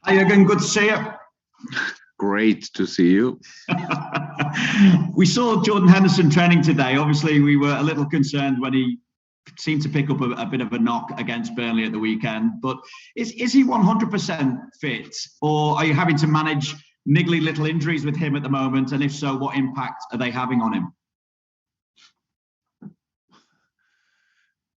Hi, Jurgen. Good to see you. Great to see you. We saw Jordan Henderson training today. Obviously, we were a little concerned when he seemed to pick up a bit of a knock against Burnley at the weekend. But is he 100% fit, or are you having to manage niggly little injuries with him at the moment? And if so, what impact are they having on him?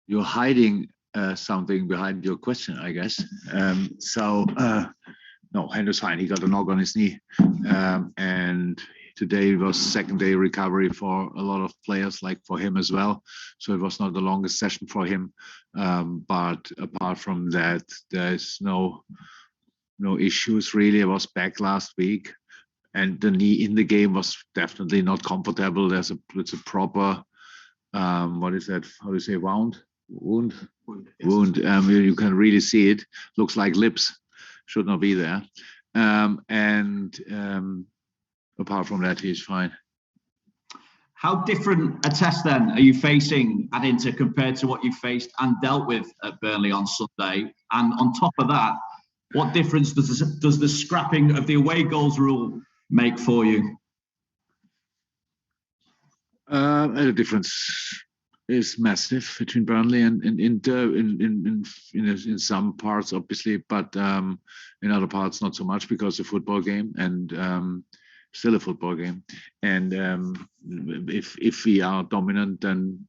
You're hiding something behind your question, I guess. No, Hender's fine. He got a knock on his knee. And today was second day recovery for a lot of players, like for him as well. So it was not the longest session for him. But apart from that, there's no issues really. I was back last week, and the knee in the game was definitely not comfortable. It's a proper, what is that? How do you say, wound? Wound. You can really see it. Looks like lips. Should not be there. Apart from that, he's fine. How different a test then are you facing at Inter compared to what you faced and dealt with at Burnley on Sunday? And on top of that, what difference does the scrapping of the away goals rule make for you? The difference is massive between Burnley and Inter in some parts, obviously, but in other parts not so much, because it's a football game and still a football game. And if we are dominant, then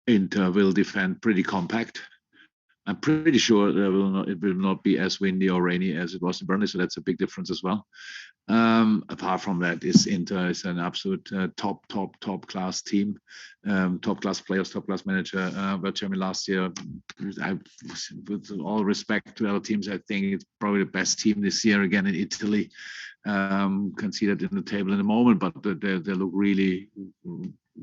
Inter will defend pretty compact. I'm pretty sure it will not be as windy or rainy as it was in Burnley, so that's a big difference as well. Apart from that, Inter is an absolute top class team, top class players, top class manager. But Germany last year, with all respect to other teams, I think it's probably the best team this year again in Italy. Can see that in the table in a moment, but they look really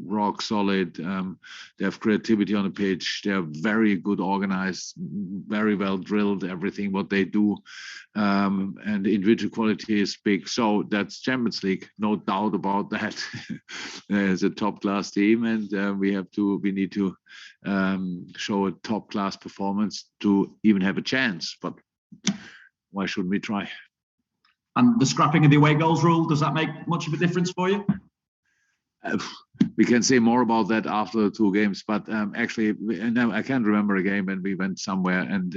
rock solid. They have creativity on the pitch. They are very good organized, very well drilled, everything what they do, and the individual quality is big. So that's Champions League, no doubt about that. It's a top class team, and we need to show a top class performance to even have a chance. But why shouldn't we try? And the scrapping of the away goals rule, does that make much of a difference for you? We can say more about that after the two games, but actually, I can't remember a game when we went somewhere and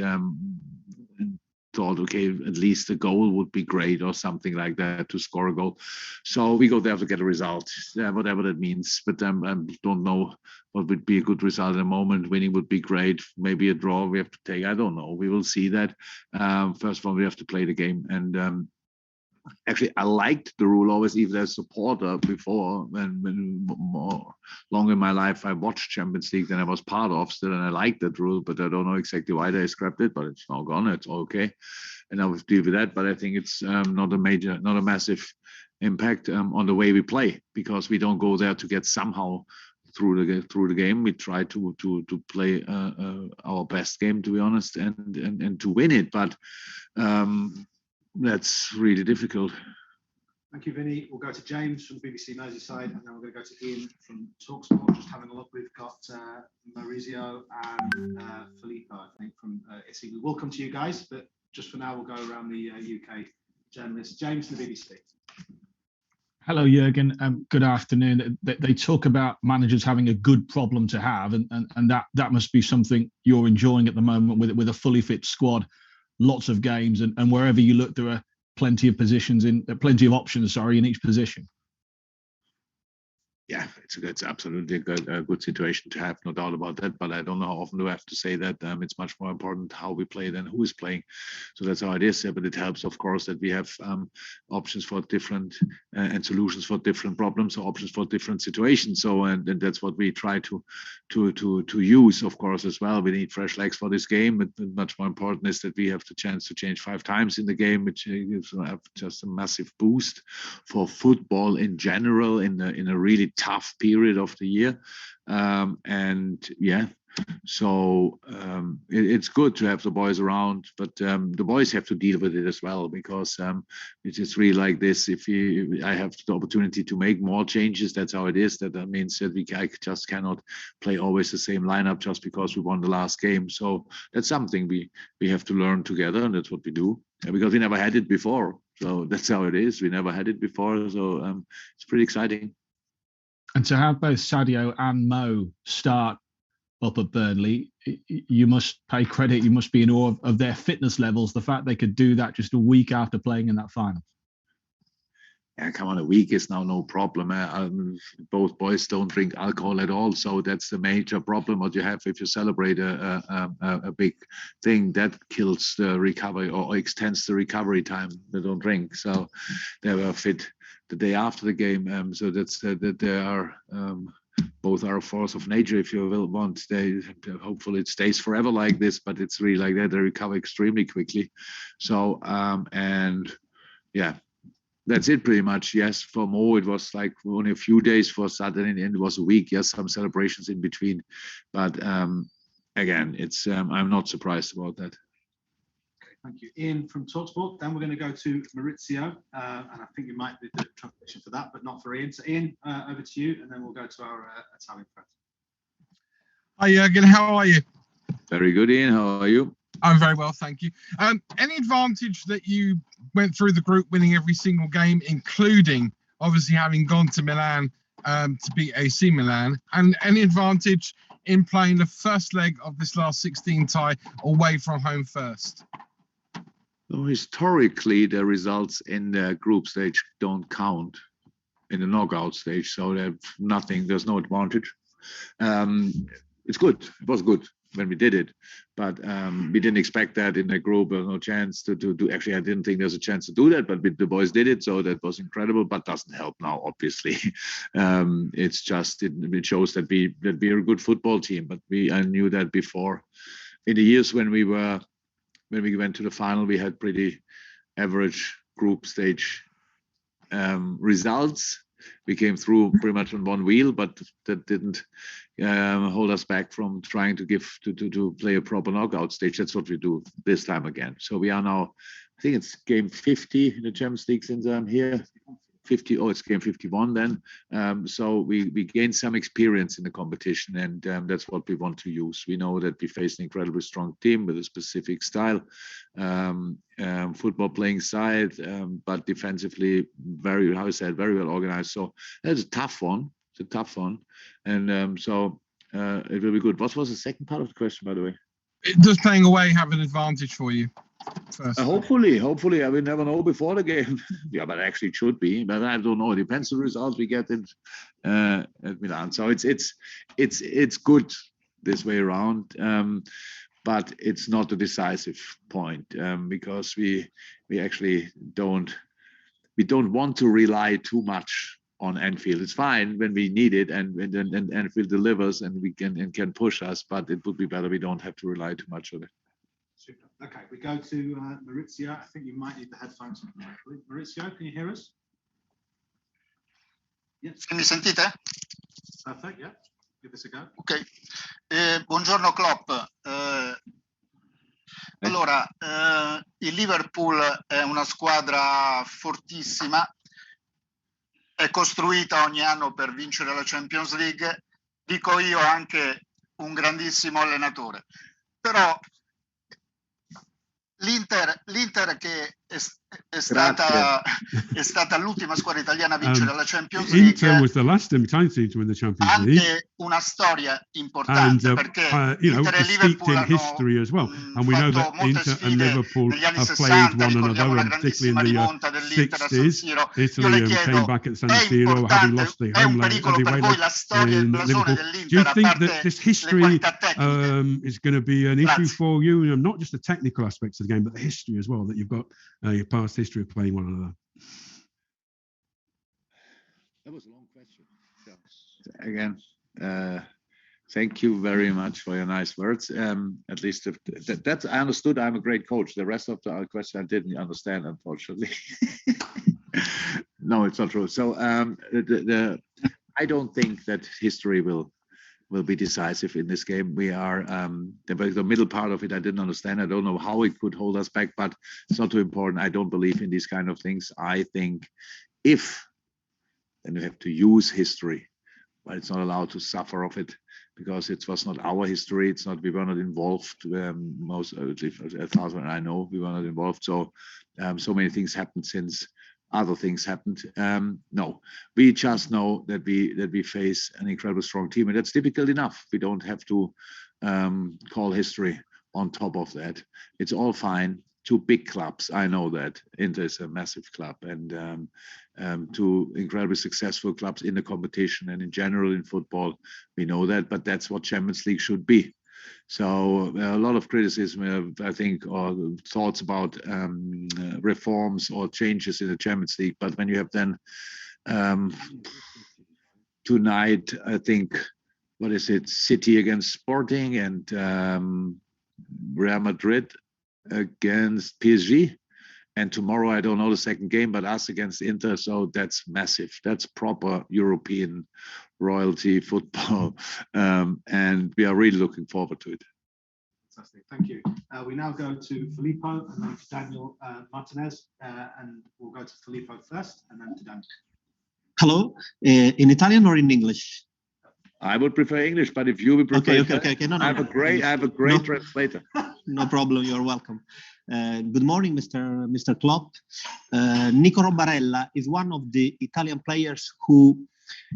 thought, okay, at least a goal would be great or something like that, to score a goal. So we go there to get a result, whatever that means. But I don't know what would be a good result at the moment. Winning would be great. Maybe a draw we have to take. I don't know. We will see that. First of all, we have to play the game. And actually, I liked the rule always, even as a supporter before. When more long in my life, I watched Champions League than I was part of still, and I liked that rule, but I don't know exactly why they scrapped it, but it's now gone. It's okay. And I will deal with that, but I think it's not a massive impact on the way we play, because we don't go there to get somehow through the game. We try to play our best game, to be honest, and to win it. But that's really difficult. Thank you, Vinny. We'll go to James from BBC Merseyside, and then we're going to go to Ian from TalkSport. Just having a look, we've got Maurizio and Filippo, I think, from Italy. We will come to you guys, but just for now, we'll go around the UK journalists. James from the BBC. Hello, Jurgen. Good afternoon. They talk about managers having a good problem to have, and that must be something you're enjoying at the moment with a fully fit squad. Lots of games, and wherever you look, there are plenty of options in each position. Yeah, it's absolutely a good situation to have, no doubt about that. But I don't know how often do I have to say that. It's much more important how we play than who is playing. So that's how it is. But it helps, of course, that we have options for different and solutions for different problems, or options for different situations. So and that's what we try to use, of course, as well. We need fresh legs for this game. But much more important is that we have the chance to change 5 times in the game, which gives just a massive boost for football in general in a really tough period of the year. And yeah, So it's good to have the boys around, but the boys have to deal with it as well, because it's just really like this. If I have the opportunity to make more changes, that's how it is. That means that I just cannot play always the same lineup just because we won the last game. So that's something we have to learn together, and that's what we do, because we never had it before. So that's how it is. We never had it before. So it's pretty exciting. And to have both Sadio and Mo start up at Burnley, you must pay credit. You must be in awe of their fitness levels. The fact they could do that just a week after playing in that final. Yeah, come on, a week is now no problem. Both boys don't drink alcohol at all, so that's the major problem what you have if you celebrate a big thing. That kills the recovery or extends the recovery time. They don't drink, so they were fit the day after the game. So that's that they are. Both are a force of nature, if you will want. Hopefully it stays forever like this, but it's really like that. They recover extremely quickly. So and yeah. That's it pretty much. Yes, for Mo, it was like only a few days. For Saturday, and it was a week. Yes, some celebrations in between. But again, it's I'm not surprised about that. Okay, thank you. Ian from TalkSport. Then we're going to go to Maurizio. And I think you might be the translation for that, but not for Ian. So Ian, over to you, and then we'll go to our Italian friend. Hi, Jurgen. How are you? Very good, Ian. How are you? I'm very well, thank you. Any advantage that you went through the group winning every single game, including obviously having gone to Milan to beat AC Milan, and any advantage in playing the first leg of this last 16 tie away from home first? So historically, the results in the group stage don't count in the knockout stage, so there's nothing. There's no advantage. It's good. It was good when we did it, but we didn't expect that in the group. There was no chance to do. Actually, I didn't think there's a chance to do that, but the boys did it, so that was incredible. But doesn't help now, obviously. It's just it shows that we're a good football team. But I knew that before. In the years when we went to the final, we had pretty average group stage results. We came through pretty much on one wheel, but that didn't hold us back from trying to play a proper knockout stage. That's what we do this time again. So we are now, I think it's game 50 in the Champions League since I'm here. 50. Oh, it's game 51 then. So we gained some experience in the competition, and that's what we want to use. We know that we face an incredibly strong team with a specific style, football playing side, but defensively very well organized. So that's a tough one. It's a tough one, and so it will be good. What was the second part of the question, by the way? Does playing away have an advantage for you? Hopefully, I will never know before the game. Yeah, but actually it should be. But I don't know. It depends on the results we get at Milan. So it's good this way around, but it's not a decisive point because we actually don't want to rely too much on Anfield. It's fine when we need it, and Anfield delivers, and we can push us. But it would be better we don't have to rely too much on it. Super. Okay, we go to Maurizio. I think you might need the headphones. Maurizio, can you hear us? Yes. Mi sentite? Perfect, yeah. Give this a go. Ok. Buongiorno Klopp. Allora, il Liverpool è una squadra fortissima, è costruita ogni anno per vincere la Champions League. Dico io anche un grandissimo allenatore. Però l'Inter che è stata l'ultima squadra italiana a vincere la Champions League. Inter was the last Italian team to win the Champions League. Anche una storia importante perché Inter e Liverpool in history as well, and we know that Inter and Liverpool have played one another, and particularly in the 60s, Italy came back at San Siro, having lost the home leg in Liverpool. Do you think that this history is going to be an issue for you? Not just the technical aspects of the game, but the history as well, that you've got your past history of playing one another. That was a long question. So, again, thank you very much for your nice words. At least that I understood. I'm a great coach. The rest of the question I didn't understand, unfortunately. No, it's not true. So I don't think that history will will be decisive in this game. We are the middle part of it. I didn't understand. I don't know how it could hold us back, but it's not too important. I don't believe in these kind of things. I think then you have to use history, but it's not allowed to suffer of it because it was not our history. It's not. We were not involved. Most, at least as far as I know, we were not involved. So, so many things happened since. Other things happened. No, we just know that we face an incredibly strong team, and that's difficult enough. We don't have to call history on top of that. It's all fine. Two big clubs, I know that. Inter is a massive club, and two incredibly successful clubs in the competition and in general in football. We know that, but that's what Champions League should be. So a lot of criticism, I think, or thoughts about reforms or changes in the Champions League. But when you have then tonight, I think, what is it, City against Sporting and Real Madrid against PSG. And tomorrow, I don't know the second game, but us against Inter. So that's massive. That's proper European royalty football. And we are really looking forward to it. Fantastic. Thank you. We now go to Filippo and then to Daniel Martinez. And we'll go to Filippo first and then to Daniel. Hello. In Italian or in English? I would prefer English, but if you would prefer, okay. No, I have a great translator. No problem. You're welcome. Good morning, Mr. Klopp. Nico Barella is one of the Italian players who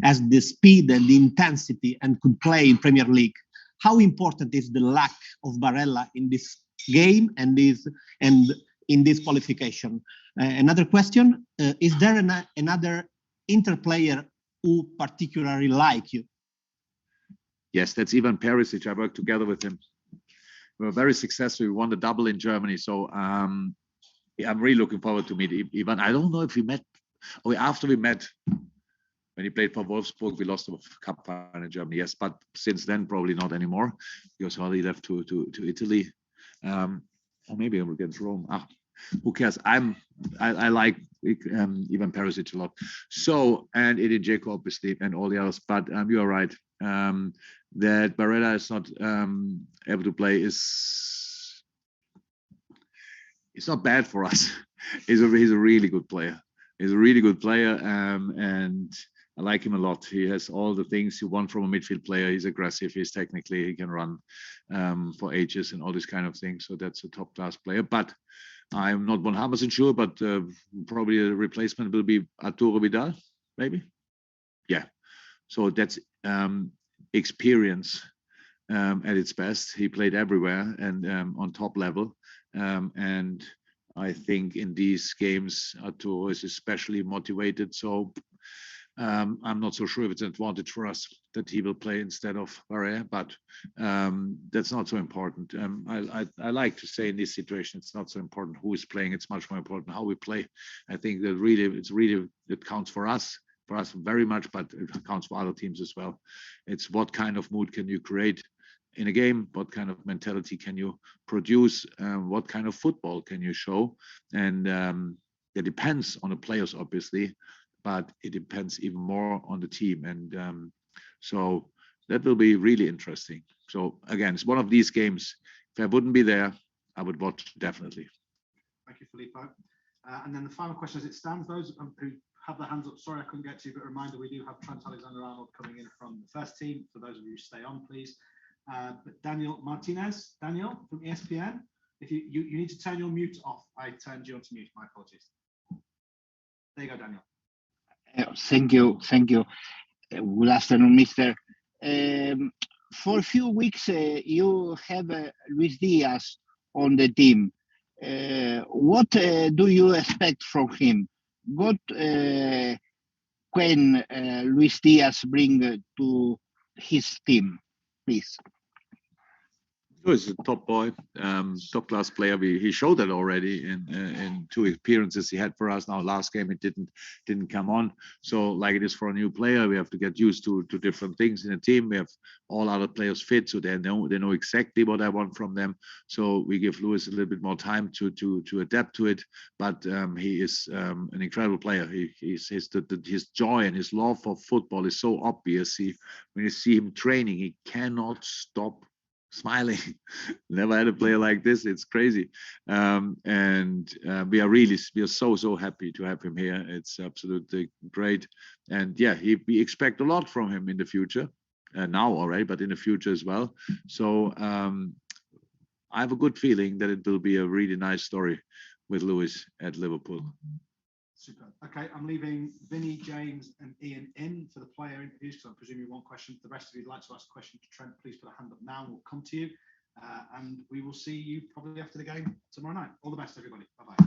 has the speed and the intensity and could play in Premier League. How important is the lack of Barella in this game and in this qualification? Another question: is there another Inter player who particularly like you? Yes, that's Ivan Perisic. I worked together with him. We were very successful. We won the double in Germany. So I'm really looking forward to meet Ivan. I don't know if we met, or after we met, when he played for Wolfsburg, we lost the cup final in Germany. Yes, but since then, probably not anymore, because he left to Italy. Or maybe against Rome. Who cares? I like Ivan Perisic a lot. So, and Edin Dzeko, obviously, and all the others. But you are right. That Barella is not able to play it's not bad for us. He's a really good player. He's a really good player, and I like him a lot. He has all the things you want from a midfield player. He's aggressive. He's technically, he can run for ages and all these kind of things. So that's a top class player. But I'm not 100% sure. But probably a replacement will be Arturo Vidal, maybe. Yeah. So that's experience at its best. He played everywhere and on top level. And I think in these games, Arturo is especially motivated. So I'm not so sure if it's an advantage for us that he will play instead of Barella, but that's not so important. I like to say in this situation, it's not so important who is playing. It's much more important how we play. I think that it counts for us very much, but it counts for other teams as well. It's what kind of mood can you create in a game? What kind of mentality can you produce? What kind of football can you show? And it depends on the players, obviously, but it depends even more on the team. And so that will be really interesting. So again, it's one of these games. If I wouldn't be there, I would watch definitely. Thank you, Filippo. And then the final question as it stands, those who have their hands up, sorry I couldn't get to you, but a reminder, we do have Trent Alexander-Arnold coming in from the first team. For those of you who stay on, please. But Daniel Martinez, Daniel from ESPN, if you need to turn your mute off. I turned you onto mute, my apologies. There you go, Daniel. Thank you. Good afternoon, Mister. For a few weeks, you have Luis Diaz on the team. What do you expect from him? What can Luis Diaz bring to his team, please? Lewis is a top boy, top class player. He showed that already in 2 appearances he had for us. Now last game it didn't come on. So like it is for a new player, we have to get used to different things in the team. We have all other players fit, so they know exactly what I want from them. So we give Lewis a little bit more time to adapt to it. But he is an incredible player. His joy and his love for football is so obvious. When you see him training, he cannot stop smiling. Never had a player like this. It's crazy. We are so happy to have him here. It's absolutely great. And yeah, we expect a lot from him in the future. Now already, but in the future as well. So I have a good feeling that it will be a really nice story with Lewis at Liverpool. Super. Okay, I'm leaving Vinny, James, and Ian in for the player interviews because I'm presuming one question. The rest of you would like to ask a question to Trent, please put a hand up now and we'll come to you. And we will see you probably after the game tomorrow night. All the best, everybody. Bye-bye.